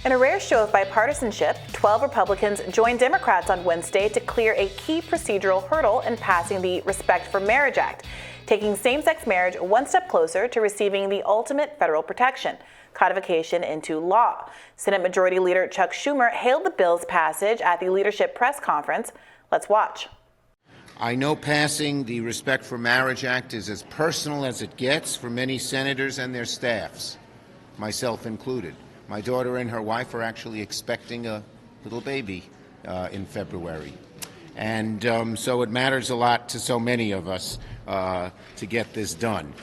In a rare show of bipartisanship, 12 Republicans joined Democrats on Wednesday to clear a key procedural hurdle in passing the Respect for Marriage Act, taking same-sex marriage one step closer to receiving the ultimate federal protection, codification into law. Senate Majority Leader Chuck Schumer hailed the bill's passage at the leadership press conference. Let's watch. I know passing the Respect for Marriage Act is as personal as it gets for many senators and their staffs, myself included. My daughter and her wife are actually expecting a little baby in February. And so it matters a lot to so many of us to get this done.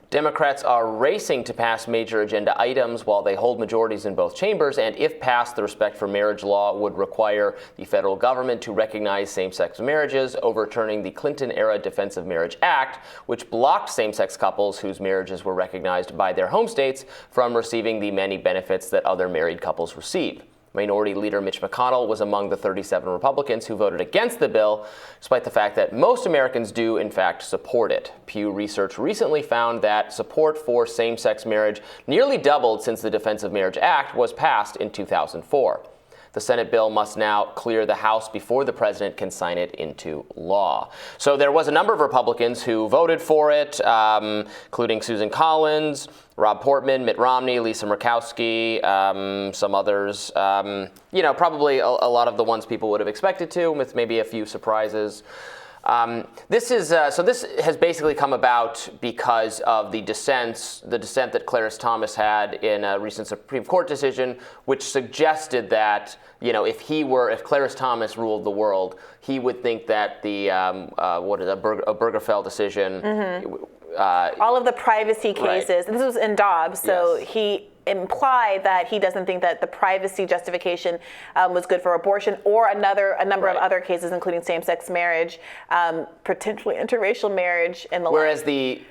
Democrats are racing to pass major agenda items while they hold majorities in both chambers, and if passed, the Respect for Marriage law would require the federal government to recognize same-sex marriages, overturning the Clinton-era Defense of Marriage Act, which blocked same-sex couples whose marriages were recognized by their home states from receiving the many benefits that other married couples receive. Minority Leader Mitch McConnell was among the 37 Republicans who voted against the bill, despite the fact that most Americans do, in fact, support it. Pew Research recently found that support for same-sex marriage nearly doubled since the Defense of Marriage Act was passed in 2004. The Senate bill must now clear the House before the president can sign it into law. So there was a number of Republicans who voted for it, including Susan Collins, Rob Portman, Mitt Romney, Lisa Murkowski, some others. Probably a lot of the ones people would have expected to, with maybe a few surprises. This has basically come about because of the dissent that Clarence Thomas had in a recent Supreme Court decision, which suggested that, if Clarence Thomas ruled the world, he would think that the Obergefell decision. Mm-hmm. All of the privacy cases. Right. This was in Dobbs, so yes. He implied that he doesn't think that the privacy justification was good for abortion, or a number right. of other cases, including same-sex marriage, potentially interracial marriage, and the Whereas like.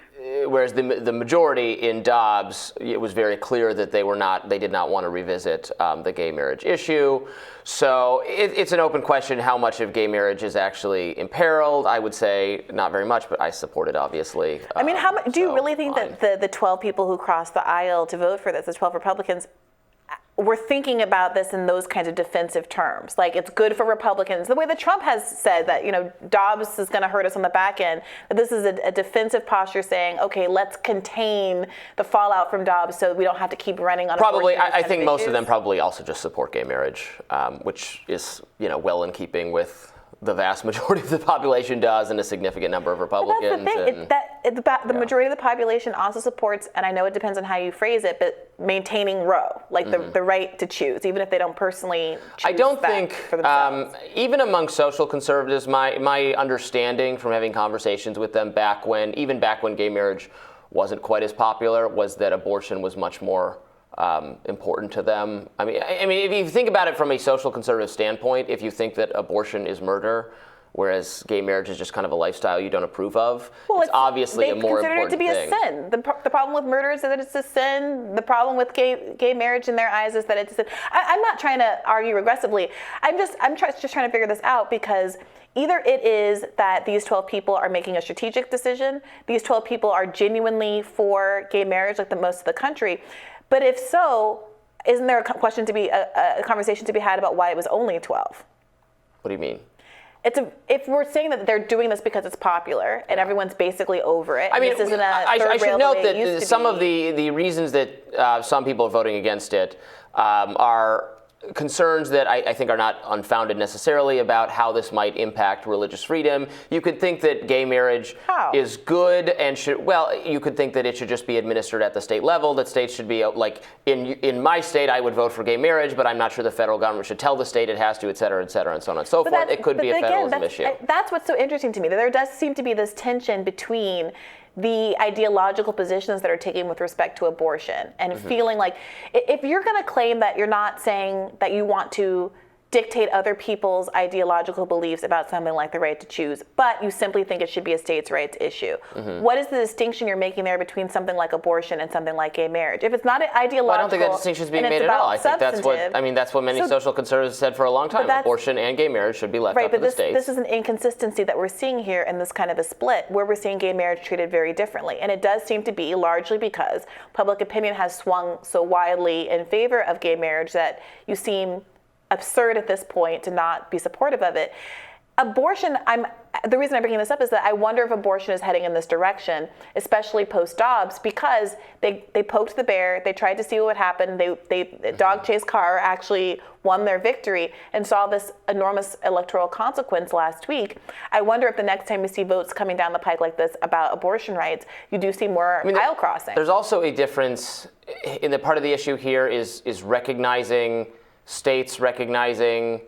Whereas the majority in Dobbs, it was very clear that they did not want to revisit the gay marriage issue. So it's an open question how much of gay marriage is actually imperiled. I would say not very much, but I support it, obviously. I mean, do you really think that the 12 people who crossed the aisle to vote for this, the 12 Republicans, were thinking about this in those kinds of defensive terms? Like, it's good for Republicans, the way that Trump has said that, Dobbs is going to hurt us on the back end. But this is a defensive posture saying, okay, let's contain the fallout from Dobbs so we don't have to keep running on. Probably, I think most of them probably also just support gay marriage, which is, well in keeping with the vast majority of the population does, and a significant number of Republicans. But that's the thing. The majority of the population also supports, and I know it depends on how you phrase it, but maintaining Roe, like mm-hmm. the right to choose, even if they don't personally choose I don't that think, for themselves. Even among social conservatives, my understanding from having conversations with them back when gay marriage wasn't quite as popular, was that abortion was much more important to them. I mean, if you think about it from a social conservative standpoint, if you think that abortion is murder, whereas gay marriage is just kind of a lifestyle you don't approve of, it's obviously a more important thing. They consider it to be a sin. The problem with murder is that it's a sin. The problem with gay marriage in their eyes is that it's a sin. I'm not trying to argue aggressively. I'm just trying to figure this out, because either it is that these 12 people are making a strategic decision, these 12 people are genuinely for gay marriage, like the most of the country. But if so, isn't there a conversation to be had about why it was only 12? What do you mean? If we're saying that they're doing this because it's popular and everyone's basically over it. I mean, this isn't I should note that some of the reasons that some people are voting against it are concerns that I think are not unfounded necessarily about how this might impact religious freedom. You could think that gay marriage is good and you could think that it should just be administered at the state level, that states should be, like, in my state, I would vote for gay marriage, but I'm not sure the federal government should tell the state it has to, et cetera, and so on and so forth. It could be a federalism issue. That's what's so interesting to me, that there does seem to be this tension between the ideological positions that are taken with respect to abortion, and mm-hmm. feeling like if you're going to claim that you're not saying that you want to dictate other people's ideological beliefs about something like the right to choose, but you simply think it should be a states' rights issue. What is the distinction you're making there between something like abortion and something like gay marriage? If it's not ideological, well, I don't think that distinction is being made at all. I think that's what many social conservatives said for a long time. Abortion and gay marriage should be left up to the states. This is an inconsistency that we're seeing here in this kind of a split, where we're seeing gay marriage treated very differently, and it does seem to be largely because public opinion has swung so widely in favor of gay marriage that you seem absurd at this point to not be supportive of it. Abortion, the reason I'm bringing this up is that I wonder if abortion is heading in this direction, especially post-Dobbs, because they poked the bear, they tried to see what would happen, dog chase Carr actually won their victory and saw this enormous electoral consequence last week. I wonder if the next time we see votes coming down the pike like this about abortion rights, you do see more aisle crossing. There's also a difference in the part of the issue here is recognizing states recognizing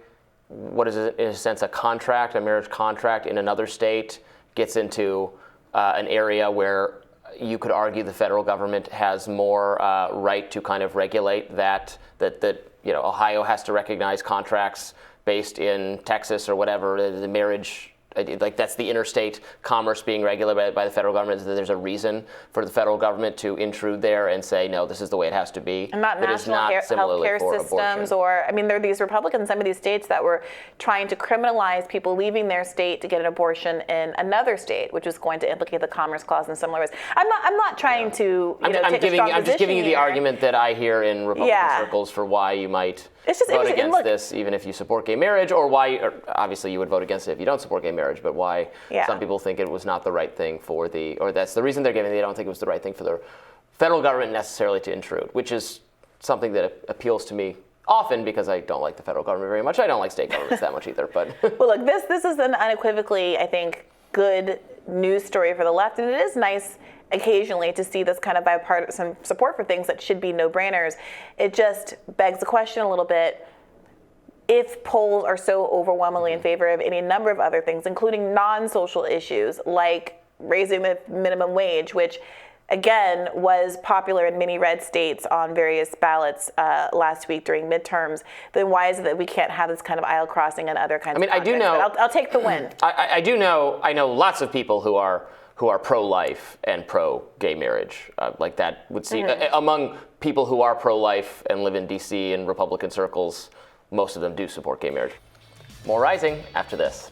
what is, in a sense, a contract, a marriage contract in another state gets into an area where you could argue the federal government has more right to kind of regulate that Ohio has to recognize contracts based in Texas or whatever, the marriage. Like that's the interstate commerce being regulated by the federal government. Is that there's a reason for the federal government to intrude there and say, no, this is the way it has to be. And not national health care systems, there are these Republicans in some of these states that were trying to criminalize people leaving their state to get an abortion in another state, which is going to implicate the Commerce Clause in similar ways. I'm not trying to take a strong position I'm just giving you the here. argument that I hear in Republican circles for why you might vote against this, even if you support gay marriage, or obviously you would vote against it if you don't support gay marriage, but why some people think it was not the right thing or that's the reason they're giving. They don't think it was the right thing for the federal government necessarily to intrude, which is something that appeals to me often because I don't like the federal government very much. I don't like state governments that much either. But well, look, this is an unequivocally, I think, good news story for the left, and it is nice occasionally to see this kind of bipartisan support for things that should be no-brainers. It just begs the question a little bit. If polls are so overwhelmingly in favor of any number of other things, including non-social issues like raising the minimum wage, which again was popular in many red states on various ballots last week during midterms, then why is it that we can't have this kind of aisle crossing and other kinds of I do know. I'll take the win. I do know. I know lots of people who are pro-life and pro-gay marriage. Like that would seem among people who are pro-life and live in D.C. in Republican circles. Most of them do support gay marriage. More Rising after this.